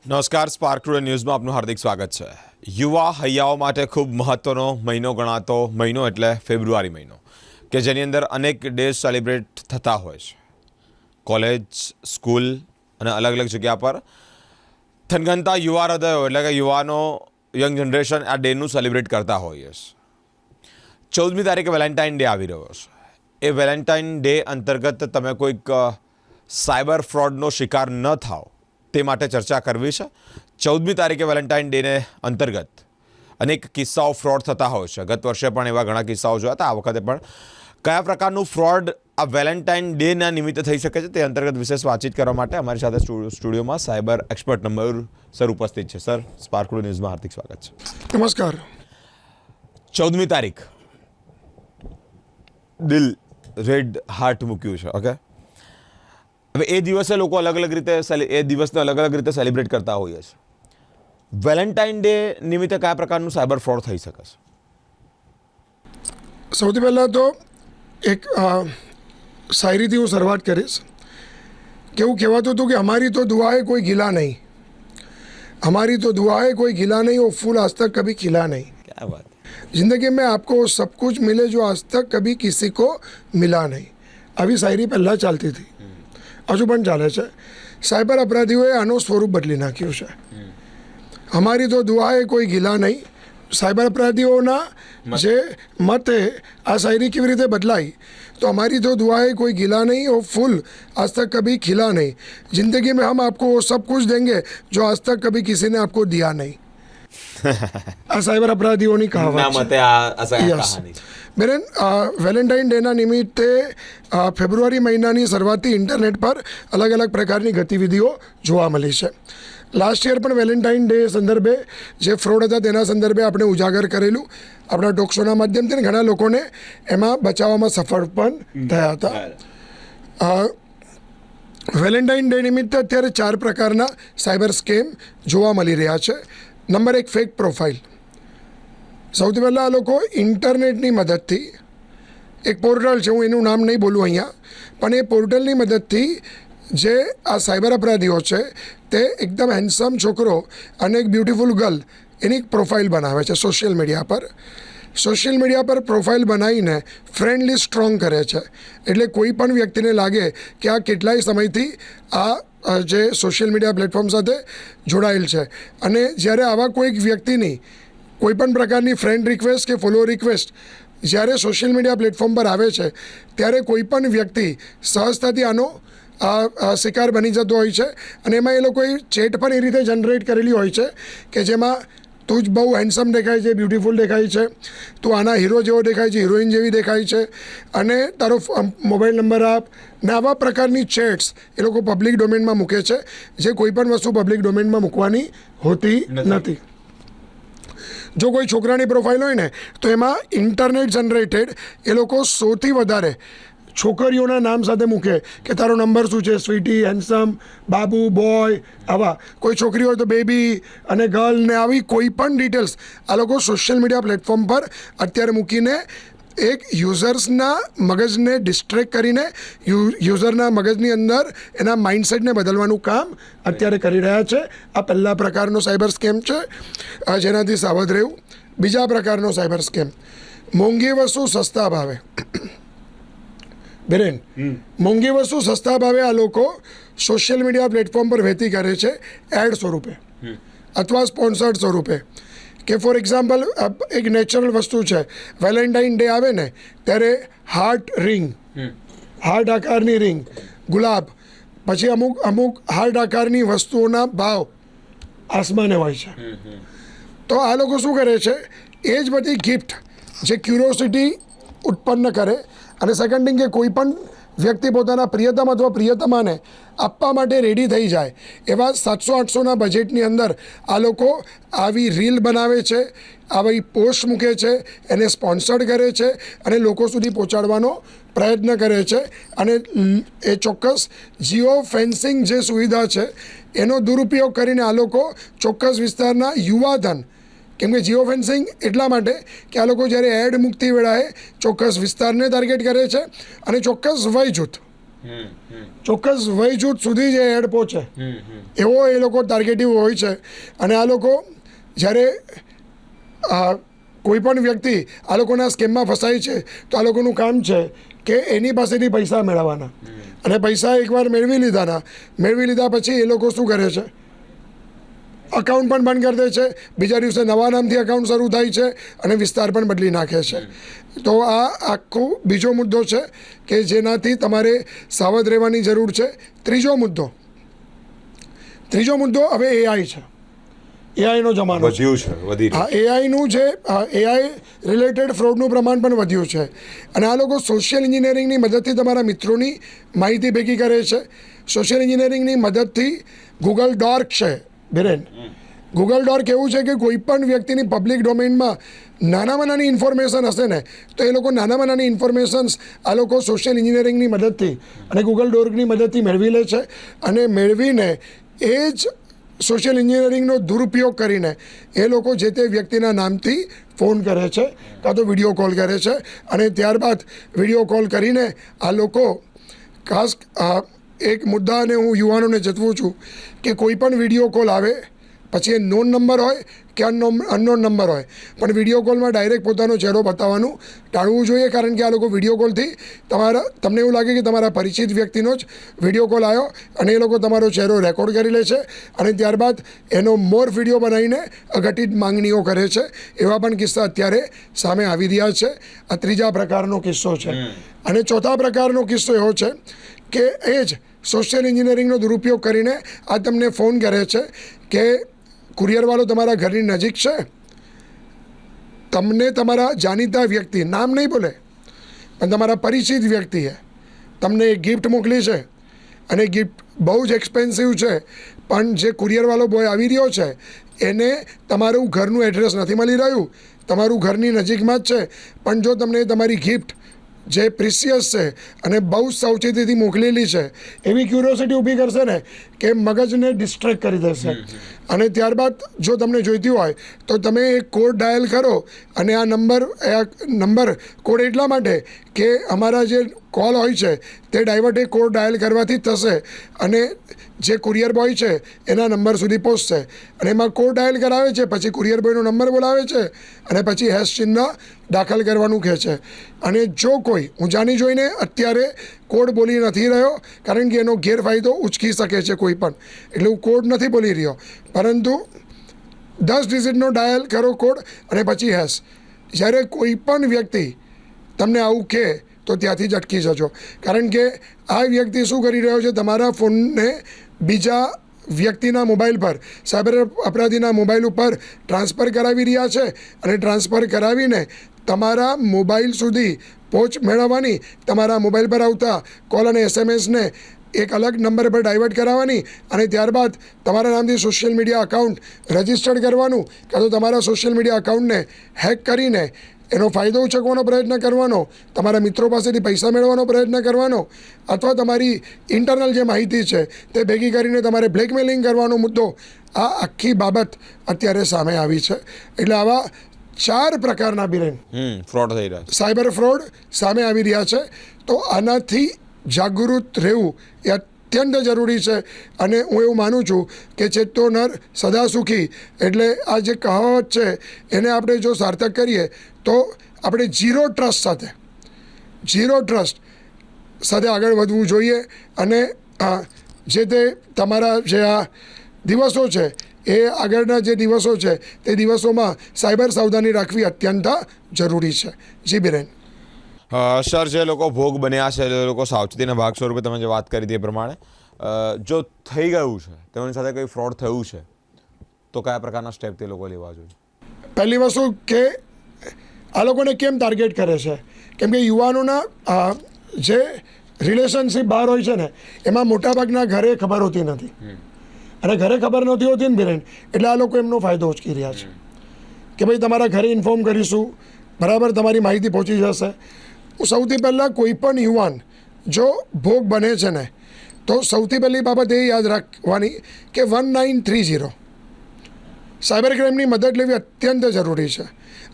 નમસ્કાર, spark today ન્યૂઝમાં આપનું હાર્દિક સ્વાગત છે. યુવા હૈયાઓ માટે ખૂબ મહત્ત્વનો મહિનો ગણાતો મહિનો એટલે ફેબ્રુઆરી મહિનો, કે જેની અંદર અનેક ડેઝ સેલિબ્રેટ થતા હોય છે. કોલેજ, સ્કૂલ અને અલગ અલગ જગ્યા પર થનગનતા યુવા હૃદયો એટલે કે યુવાનો, યંગ જનરેશન આ ડેનું સેલિબ્રેટ કરતા હોઈએ છે. 14મી તારીખે વેલેન્ટાઇન ડે આવી રહ્યો છે. એ વેલેન્ટાઇન ડે અંતર્ગત તમે કોઈક સાયબર ફ્રોડનો શિકાર ન થાઓ તે માટે ચર્ચા કરવી છે. 14મી તારીખે વેલેન્ટાઇન ડેને અંતર્ગત અનેક કિસ્સાઓ ફ્રોડ થતા હોય છે. ગત વર્ષે પણ એવા ઘણા કિસ્સાઓ જોયા હતા. આ વખતે પણ કયા પ્રકારનું ફ્રોડ આ વેલેન્ટાઇન ડેના નિમિત્તે થઈ શકે છે તે અંતર્ગત વિશેષ વાતચીત કરવા માટે અમારી સાથે સ્ટુડિયોમાં સાયબર એક્સપર્ટ મયુર સર ઉપસ્થિત છે. સર, સ્પાર્ક ટુડે ન્યૂઝમાં હાર્દિક સ્વાગત છે. નમસ્કાર. 14મી તારીખ, દિલ રેડ હાર્ટ મૂક્યું છે. ઓકે, હવે એ દિવસે લોકો અલગ અલગ રીતે એ દિવસને અલગ અલગ રીતે સેલિબ્રેટ કરતા હોઈએ છે. વેલેન્ટાઇન ડે નિમિત્તે કયા પ્રકારનું સાયબર ફ્રોડ થઈ શકે છે? સૌથી પહેલાં તો એક શાયરીથી હું શરૂઆત કરીશ કે એવું કહેવાતું હતું કે हमारी तो दुआएं कोई गिला नहीं, हमारी तो दुआएं कोई गिला नहीं, वो फूल आज तक कभी खिला नहीं. क्या बात. जिंदगी में आपको सब कुछ मिले जो आज तक कभी किसी को मिला नहीं. આવી શાયરી પહેલાં ચાલતી હતી, હજુ પણ ચાલે છે. સાયબર અપરાધીઓએ આનું સ્વરૂપ બદલી નાખ્યું છે. हमारी तो दुआएं कोई गिला नहीं. સાયબર અપરાધીઓના જે મતે આ શાયરી કેવી રીતે બદલાઈ તો हमारी तो दुआएं कोई गिला नहीं और फूल आज तक कभी खिला नहीं. जिंदगी में हम आपको वो सब कुछ देंगे जो आज तक कभी किसी ने आपको दिया नहीं. આ સાયબર અપરાધીઓની કહાવત છે. બેન, વેલેન્ટાઇન ડેના નિમિત્તે ફેબ્રુઆરી મહિનાની શરૂઆતથી ઇન્ટરનેટ પર અલગ અલગ પ્રકારની ગતિવિધિઓ જોવા મળી છે. લાસ્ટ યર પણ વેલેન્ટાઇન ડે સંદર્ભે જે ફ્રોડ હતા તેના સંદર્ભે આપણે ઉજાગર કરેલું આપણા ટોક શોના માધ્યમથી. ઘણા લોકોને એમાં બચાવવામાં સફળ પણ થયા હતા. વેલેન્ટાઇન ડે નિમિત્તે અત્યારે 4 પ્રકારના સાયબર સ્કેમ જોવા મળી રહ્યા છે. Number 1, fake profile. સૌથી પહેલાં આ લોકો ઇન્ટરનેટની મદદથી એક પોર્ટલ છે, હું એનું નામ નહીં બોલું અહીંયા, પણ એ પોર્ટલની મદદથી જે આ સાયબર અપરાધીઓ છે તે એકદમ હેન્ડસમ છોકરો અને એક બ્યુટિફુલ ગર્લ એની પ્રોફાઇલ બનાવે છે સોશિયલ મીડિયા પર. સોશિયલ મીડિયા પર પ્રોફાઇલ બનાવીને ફ્રેન્ડ લિસ્ટ સ્ટ્રોંગ કરે છે. એટલે કોઈ પણ વ્યક્તિને લાગે કે આ કેટલાય સમયથી આ જે સોશિયલ મીડિયા પ્લેટફોર્મ સાથે જોડાયેલ છે, અને જ્યારે આવા કોઈક વ્યક્તિની કોઈ પણ પ્રકારની ફ્રેન્ડ રિક્વેસ્ટ કે ફોલો રિક્વેસ્ટ જ્યારે સોશિયલ મીડિયા પ્લેટફોર્મ પર આવે છે ત્યારે કોઈ પણ વ્યક્તિ સહજતાથી આનો શિકાર બની જતો હોય છે. અને એમાં એ લોકોએ ચેટ પણ એ રીતે જનરેટ કરેલી હોય છે કે જેમાં તું જ બહુ હેન્ડસમ દેખાય છે, બ્યુટિફુલ દેખાય છે, તું આના હીરો જેવો દેખાય છે, હિરોઈન જેવી દેખાય છે, અને તારો મોબાઈલ નંબર આપ ને આવા પ્રકારની ચેટ્સ એ લોકો પબ્લિક ડોમેનમાં મૂકે છે, જે કોઈ પણ વસ્તુ પબ્લિક ડોમેનમાં મૂકવાની હોતી નથી. જો કોઈ છોકરાની પ્રોફાઇલ હોય ને તો એમાં ઇન્ટરનેટ જનરેટેડ એ લોકો સૌથી વધારે છોકરીઓના નામ સાથે મૂકે કે તારો નંબર શું છે, સ્વીટી, હેન્ડસમ, બાબુ, બોય, આવા. કોઈ છોકરી હોય તો બેબી અને ગર્લ ને આવી કોઈ પણ ડિટેલ્સ આ લોકો સોશિયલ મીડિયા પ્લેટફોર્મ પર અત્યારે મૂકીને એક યુઝર્સના મગજને ડિસ્ટ્રેક્ટ કરીને યુઝરના મગજની અંદર એના માઇન્ડસેટને બદલવાનું કામ અત્યારે કરી રહ્યા છે. આ પહેલા પ્રકારનો સાયબર સ્કેમ છે, જેનાથી સાવધ રહેવું. બીજા પ્રકારનો સાયબર સ્કેમ, મોંઘી વસ્તુ સસ્તા ભાવે. બેન, મોંઘી વસ્તુ સસ્તા ભાવે આ લોકો સોશિયલ મીડિયા પ્લેટફોર્મ પર વહેતી કરે છે એડ સ્વરૂપે અથવા સ્પોન્સર્ડ સ્વરૂપે. કે ફોર એક્ઝામ્પલ એક નેચરલ વસ્તુ છે, વેલેન્ટાઇન ડે આવે ને ત્યારે હાર્ટ રિંગ, હાર્ટ આકારની રિંગ, ગુલાબ, પછી અમુક હાર્ટ આકારની વસ્તુઓના ભાવ આસમાને હોય છે. તો આ લોકો શું કરે છે, એ જ બધી ગિફ્ટ જે ક્યુરિયોસિટી ઉત્પન્ન કરે, અને સેકન્ડ થિંગ કે કોઈ પણ વ્યક્તિ પોતાના પ્રિયતમ અથવા પ્રિયતમાને આપવા માટે રેડી થઈ જાય એવા 700-800ના બજેટની અંદર આ લોકો આવી રીલ બનાવે છે, આવી પોસ્ટ મૂકે છે, એને સ્પોન્સર્ડ કરે છે અને લોકો સુધી પહોંચાડવાનો પ્રયત્ન કરે છે. અને એ ચોક્કસ જીઓ ફેન્સિંગ જે સુવિધા છે એનો દુરુપયોગ કરીને આ લોકો ચોક્કસ વિસ્તારના યુવાધન, કેમ કે જીઓ ફેન્સિંગ એટલા માટે કે આ લોકો જ્યારે એડ મૂકતી વેળાએ ચોક્કસ વિસ્તારને ટાર્ગેટ કરે છે અને ચોક્કસ વય જૂથ ચોક્કસ વય જૂથ સુધી જ એડ પહોંચે એવો એ લોકો ટાર્ગેટિવ હોય છે. અને આ લોકો જ્યારે કોઈ પણ વ્યક્તિ આ લોકોના સ્કેમમાં ફસાય છે તો આ લોકોનું કામ છે કે એની પાસેથી પૈસા મેળવવાના, અને પૈસા એકવાર મેળવી લીધા પછી એ લોકો શું કરે છે, અકાઉન્ટ પણ બંધ કરી દે છે, બીજા દિવસે નવા નામથી અકાઉન્ટ શરૂ થાય છે અને વિસ્તાર પણ બદલી નાખે છે. તો આ આખો બીજો મુદ્દો છે કે જેનાથી તમારે સાવધ રહેવાની જરૂર છે. ત્રીજો મુદ્દો હવે એઆઈ છે. એઆઈનો જમાનો વધી હા, એઆઈનું જે એઆઈ રિલેટેડ ફ્રોડનું પ્રમાણ પણ વધ્યું છે. અને આ લોકો સોશિયલ એન્જિનિયરિંગની મદદથી તમારા મિત્રોની માહિતી ભેગી કરે છે. સોશિયલ એન્જિનિયરિંગની મદદથી ગૂગલ ડોર્ક છે બિરેન. ગૂગલ ડોર્ક એવું છે કે કોઈ પણ વ્યક્તિની પબ્લિક ડોમેઇનમાં નાનામાં નાની ઇન્ફોર્મેશન હશે ને તો એ લોકો નાનામાં નાની ઇન્ફોર્મેશન્સ આ લોકો સોશિયલ એન્જિનિયરિંગની મદદથી અને ગૂગલ ડોર્કની મદદથી મેળવી લે છે. અને મેળવીને એ જ સોશિયલ એન્જિનિયરિંગનો દુરુપયોગ કરીને એ લોકો જે તે વ્યક્તિના નામથી ફોન કરે છે કાં તો વિડીયો કોલ કરે છે. અને ત્યારબાદ વિડીયો કોલ કરીને આ લોકો ખાસ એક મુદ્દાને હું યુવાનોને જતવું છું કે કોઈ પણ વિડીયો કોલ આવે પછી એ નોન નંબર હોય કે અનનોન નંબર હોય, પણ વિડીયો કોલમાં ડાયરેક્ટ પોતાનો ચહેરો બતાવવાનું ટાળવું જોઈએ. કારણ કે આ લોકો વિડીયો કોલથી તમને એવું લાગે કે તમારા પરિચિત વ્યક્તિનો જ વિડીયો કોલ આવ્યો અને એ લોકો તમારો ચહેરો રેકોર્ડ કરી લે છે અને ત્યારબાદ એનો મોર વિડીયો બનાવીને અઘટિત માંગણીઓ કરે છે. એવા પણ કિસ્સા અત્યારે સામે આવી રહ્યા છે. આ ત્રીજા પ્રકારનો કિસ્સો છે. અને ચોથા પ્રકારનો કિસ્સો એવો છે કે એ જ સોશિયલ એન્જિનિયરિંગનો દુરુપયોગ કરીને આ તમને ફોન કરે છે કે કુરિયરવાળો તમારા ઘરની નજીક છે, તમને તમારા જાણીતા વ્યક્તિ, નામ નહીં બોલે પણ તમારા પરિચિત વ્યક્તિએ તમને એક ગિફ્ટ મોકલી છે અને ગિફ્ટ બહુ જ એક્સપેન્સિવ છે, પણ જે કુરિયરવાળો બોય આવી રહ્યો છે એને તમારું ઘરનું એડ્રેસ નથી મળી રહ્યું, તમારું ઘરની નજીકમાં જ છે, પણ જો તમને તમારી ગિફ્ટ જે પ્રિસિયસ છે અને બહુ સાવચેતીથી મોકલેલી છે એવી ક્યુરિયોસિટી ઊભી કરશે ને કે મગજને ડિસ્ટ્રેક્ટ કરી દેશે. અને ત્યારબાદ જો તમને જોઈતી હોય તો તમે એક કોડ ડાયલ કરો અને આ નંબર કોડ એટલા માટે કે અમારા જે કોલ હોય છે તે ડાયવર્ટ એ કોડ ડાયલ કરવાથી જ થશે અને જે કુરિયર બોય છે એના નંબર સુધી પહોંચશે. અને એમાં કોડ ડાયલ કરાવે છે, પછી કુરિયર બોયનો નંબર બોલાવે છે અને પછી હેશ ચિહ્ન દાખલ કરવાનું કહે છે. અને જો કોઈ, હું જાણી જોઈને અત્યારે કોડ બોલી નથી રહ્યો કારણ કે એનો ગેરફાયદો ઉચકી શકે છે કોઈ પણ, એટલે હું કોડ નથી બોલી રહ્યો, પરંતુ 10 ડિજિટનો ડાયલ કરો કોડ અને પછી હેશ. જ્યારે કોઈ પણ વ્યક્તિ તમને આવું કહે તો ત્યાંથી જ અટકી જજો. કારણ કે આ વ્યક્તિ શું કરી રહ્યો છે, તમારા ફોનને બીજા વ્યક્તિના મોબાઈલ પર, સાયબર અપરાધીના મોબાઈલ ઉપર ટ્રાન્સફર કરાવી રહ્યા છે અને ટ્રાન્સફર કરાવીને તમારા મોબાઈલ સુધી પહોંચ મેળવવાની, તમારા મોબાઈલ પર આવતા કોલ અને એસએમએસને એક અલગ નંબર પર ડાયવર્ટ કરાવવાની અને ત્યારબાદ તમારા નામથી સોશિયલ મીડિયા અકાઉન્ટ રજિસ્ટર્ડ કરવાનું, કાં તો તમારા સોશિયલ મીડિયા અકાઉન્ટને હેક કરીને એનો ફાયદો ઉચકવાનો પ્રયત્ન કરવાનો, તમારા મિત્રો પાસેથી પૈસા મેળવવાનો પ્રયત્ન કરવાનો, અથવા તમારી ઇન્ટરનલ જે માહિતી છે તે ભેગી કરીને તમારે બ્લેકમેલિંગ કરવાનો મુદ્દો, આ આખી બાબત અત્યારે સામે આવી છે. એટલે આવા 4 પ્રકારના બિરેન ફ્રોડ થઈ રહ્યા છે, સાયબર ફ્રોડ સામે આવી રહ્યા છે. તો આનાથી જાગૃત રહેવું એ અત્યંત જરૂરી છે. અને હું એવું માનું છું કે ચેતો નર સદા સુખી, એટલે આ જે કહાવત છે એને આપણે જો સાર્થક કરીએ તો આપણે ઝીરો ટ્રસ્ટ સાથે આગળ વધવું જોઈએ. અને જે તે તમારા જે આ દિવસો છે એ આગળના જે દિવસો છે તે દિવસોમાં સાયબર સાવધાની રાખવી અત્યંત જરૂરી છે. જી બિરેન. સર, જે લોકો ભોગ બન્યા છે, જે લોકો સાવચેતીના ભાગ સ્વરૂપે તમે જે વાત કરી હતી એ પ્રમાણે જો થઈ ગયું છે, તેમની સાથે કંઈ ફ્રોડ થયું છે તો કયા પ્રકારના સ્ટેપ તે લોકો લેવા જોઈએ? પહેલી વસ્તુ કે આ લોકોને કેમ ટાર્ગેટ કરે છે, કેમ કે યુવાનોના જે રિલેશનશિપ બહાર હોય છે ને એમાં મોટાભાગના ઘરે ખબર હોતી નથી, અને ઘરે ખબર નથી હોતી ને બિરેન, એટલે આ લોકો એમનો ફાયદો ઉચકી રહ્યા છે કે ભાઈ તમારા ઘરે ઇન્ફોર્મ કરીશું, બરાબર, તમારી માહિતી પહોંચી જશે. હું સૌથી પહેલાં કોઈ પણ યુવાન જો ભોગ બને છે ને તો સૌથી પહેલી બાબત એ યાદ રાખવાની કે 1930 સાયબર ક્રાઇમની મદદ લેવી અત્યંત જરૂરી છે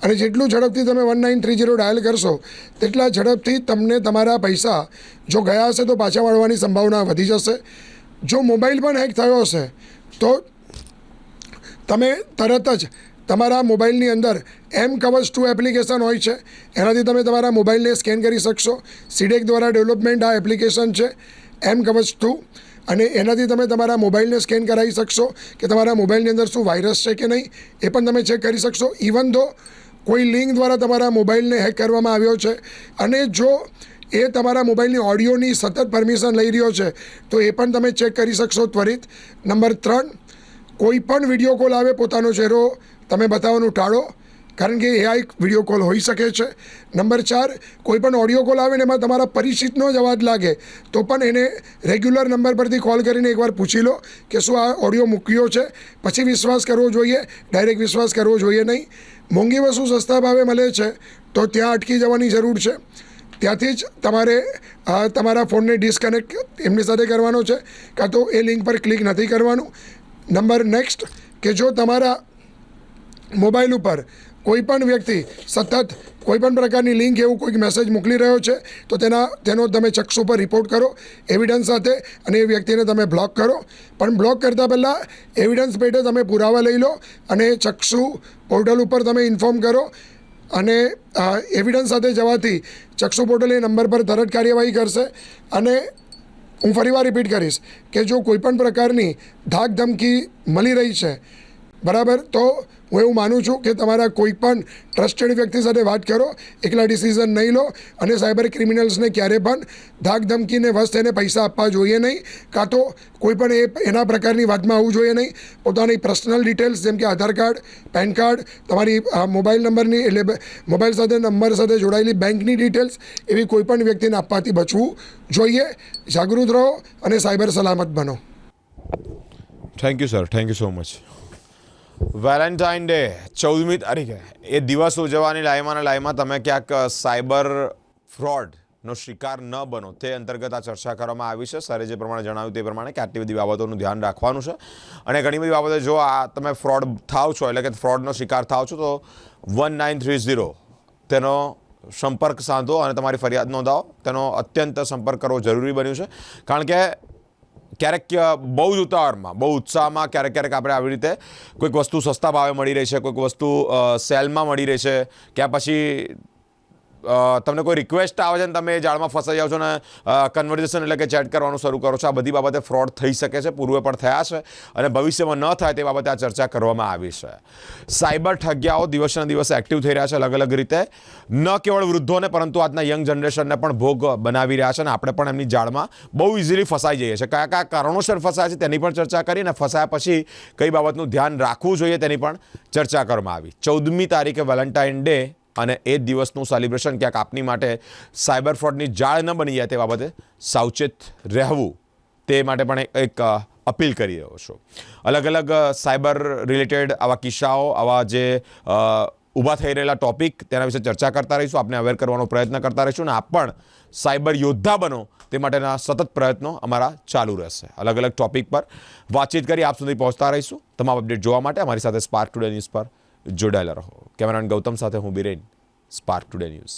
અને જેટલું ઝડપથી તમે 1930 ડાયલ કરશો તેટલા ઝડપથી તમને તમારા પૈસા જો ગયા હશે તો પાછા મળવાની સંભાવના વધી જશે. જો મોબાઈલ પણ હેક થયો હશે તો તમે તરત જ તમારા મોબાઈલની અંદર mKavach 2 એપ્લિકેશન હોય છે, એનાથી તમે તમારા મોબાઈલને સ્કેન કરી શકશો. સીડેક દ્વારા ડેવલપમેન્ટ આ એપ્લિકેશન છે mKavach 2, અને એનાથી તમે તમારા મોબાઈલને સ્કેન કરાવી શકશો કે તમારા મોબાઈલની અંદર શું વાયરસ છે કે નહીં એ પણ તમે ચેક કરી શકશો. ઇવન ધો કોઈ લિંક દ્વારા તમારા મોબાઈલને હેક કરવામાં આવ્યો છે અને જો એ તમારા મોબાઈલની ઓડિયોની સતત પરમિશન લઈ રહ્યો છે તો એ પણ તમે ચેક કરી શકશો ત્વરિત. નંબર 3, કોઈ પણ વિડીયો કોલ આવે પોતાનો ચહેરો તમે બતાવવાનું ટાળો, કારણ કે એ એક વિડીયો કોલ હોઈ શકે છે. નંબર 4, કોઈ પણ ઓડિયો કોલ આવે ને એમાં તમારા પરિચિતનો જ અવાજ લાગે તો પણ એને રેગ્યુલર નંબર પરથી કોલ કરીને એકવાર પૂછી લો કે શું આ ઓડિયો મૂક્યો છે, પછી વિશ્વાસ કરવો જોઈએ, ડાયરેક્ટ વિશ્વાસ કરવો જોઈએ નહીં. મોંઘી વસ્તુ સસ્તા ભાવે મળે છે તો ત્યાં અટકી જવાની જરૂર છે. ત્યાંથી જ તમારે તમારા ફોનને ડિસ્કનેક્ટ એમની સાથે કરવાનો છે, કાં તો એ લિંક પર ક્લિક નથી કરવાનું. નંબર નેક્સ્ટ, કે જો તમારા મોબાઈલ ઉપર કોઈ પણ વ્યક્તિ સતત કોઈ પણ પ્રકારની લિંક એવું કોઈક મેસેજ મોકલી રહ્યો છે તો તેનો તમે ચક્ષુ પર રિપોર્ટ કરો એવિડન્સ સાથે અને એ વ્યક્તિને તમે બ્લોક કરો. પણ બ્લોક કરતાં પહેલાં એવિડન્સ પેટે તમે પુરાવા લઈ લો અને ચક્ષુ પોર્ટલ ઉપર તમે ઇન્ફોર્મ કરો. અને એવિડન્સ સાથે જવાથી ચક્ષુ પોર્ટલ એ નંબર પર તરત કાર્યવાહી કરશે. અને હું ફરીવાર રિપીટ કરીશ કે જો કોઈપણ પ્રકારની ધાક ધમકી મળી રહી છે, બરાબર, તો હું એવું માનું છું કે તમારા કોઈ પણ ટ્રસ્ટેડ વ્યક્તિ સાથે વાત કરો, એકલા ડિસિઝન નહીં લો. અને સાયબર ક્રિમિનલ્સને ક્યારે પણ ધાક ધમકીને વશ થઈને પૈસા આપવા જોઈએ નહીં, કાં તો કોઈ પણ એના પ્રકારની વાતમાં આવવું જોઈએ નહીં. પોતાની પર્સનલ ડિટેલ્સ જેમ કે આધાર કાર્ડ, પેન કાર્ડ, તમારી મોબાઈલ નંબરની એટલે મોબાઈલ સાથે નંબર સાથે જોડાયેલી બેંકની ડિટેલ્સ એવી કોઈ પણ વ્યક્તિને આપવાથી બચવું જોઈએ. જાગૃત રહો અને સાયબર સલામત બનો. Thank you sir, thank you so much. Valentine day 14મી તારીખે એ દિવસ ઉજવવાની લાઈમાં તમે ક્યાંક સાયબર ફ્રોડનો શિકાર ન બનો તે અંતર્ગત આ ચર્ચા કરવામાં આવી છે. સરે જે પ્રમાણે જણાવ્યું તે પ્રમાણે કે આટલી બધી બાબતોનું ધ્યાન રાખવાનું છે અને ઘણી બધી બાબતો જો આ તમે ફ્રોડ થાવ છો એટલે કે ફ્રોડનો શિકાર થાવ છો તો 1930 તેનો સંપર્ક સાધો અને તમારી ફરિયાદ નોંધાવો. તેનો અત્યંત સંપર્ક કરવો જરૂરી બન્યું છે, કારણ કે ક્યારેક બહુ જ ઉતાવળમાં, બહુ ઉત્સાહમાં ક્યારેક આપણે આવી રીતે કોઈક વસ્તુ સસ્તા ભાવે મળી રહી છે, કોઈક વસ્તુ સેલમાં મળી રહી છે, કે પછી તમને કોઈ રિક્વેસ્ટ આવે છે ને તમે એ જાળમાં ફસાઈ જાઓ છો ને કન્વર્ઝેશન એટલે કે ચેટ કરવાનું શરૂ કરો છો. આ બધી બાબતે ફ્રોડ થઈ શકે છે, પૂર્વે પણ થયા છે અને ભવિષ્યમાં ન થાય તે બાબતે આ ચર્ચા કરવામાં આવી છે. સાયબર ઠગ્યાઓ દિવસેને દિવસે એક્ટિવ થઈ રહ્યા છે અલગ અલગ રીતે, ન કેવળ વૃદ્ધોને પરંતુ આજના યંગ જનરેશનને પણ ભોગ બનાવી રહ્યા છે અને આપણે પણ એમની જાળમાં બહુ ઇઝીલી ફસાઈ જઈએ છીએ. કયા કયા કારણોસર ફસાય છે તેની પણ ચર્ચા કરી અને ફસાયા પછી કઈ બાબતનું ધ્યાન રાખવું જોઈએ તેની પણ ચર્ચા કરવામાં આવી. 14મી તારીખે વેલેન્ટાઇન ડે અને એ દિવસનું સેલિબ્રેશન ક્યાંક આપની માટે સાયબર ફ્રોડની જાળ ન બની જાય તે બાબતે સાવચેત રહેવું તે માટે પણ એક અપીલ કરી રહ્યો છું. અલગ અલગ સાયબર રિલેટેડ આવા કિસ્સાઓ, આવા જે ઊભા થઈ રહેલા ટોપિક તેના વિશે ચર્ચા કરતા રહીશું, આપને અવેર કરવાનો પ્રયત્ન કરતા રહીશું અને આપ પણ સાયબર યોદ્ધા બનો તે માટેના સતત પ્રયત્નો અમારા ચાલુ રહેશે. અલગ અલગ ટોપિક પર વાતચીત કરી આપ સુધી પહોંચતા રહીશું. તમામ અપડેટ જોવા માટે અમારી સાથે સ્પાર્ક ટુડે ન્યૂઝ પર જોડાયેલા રહો. કેમેરામેન ગૌતમ સાથે હું બિરેન, સ્પાર્ક ટુડે ન્યૂઝ.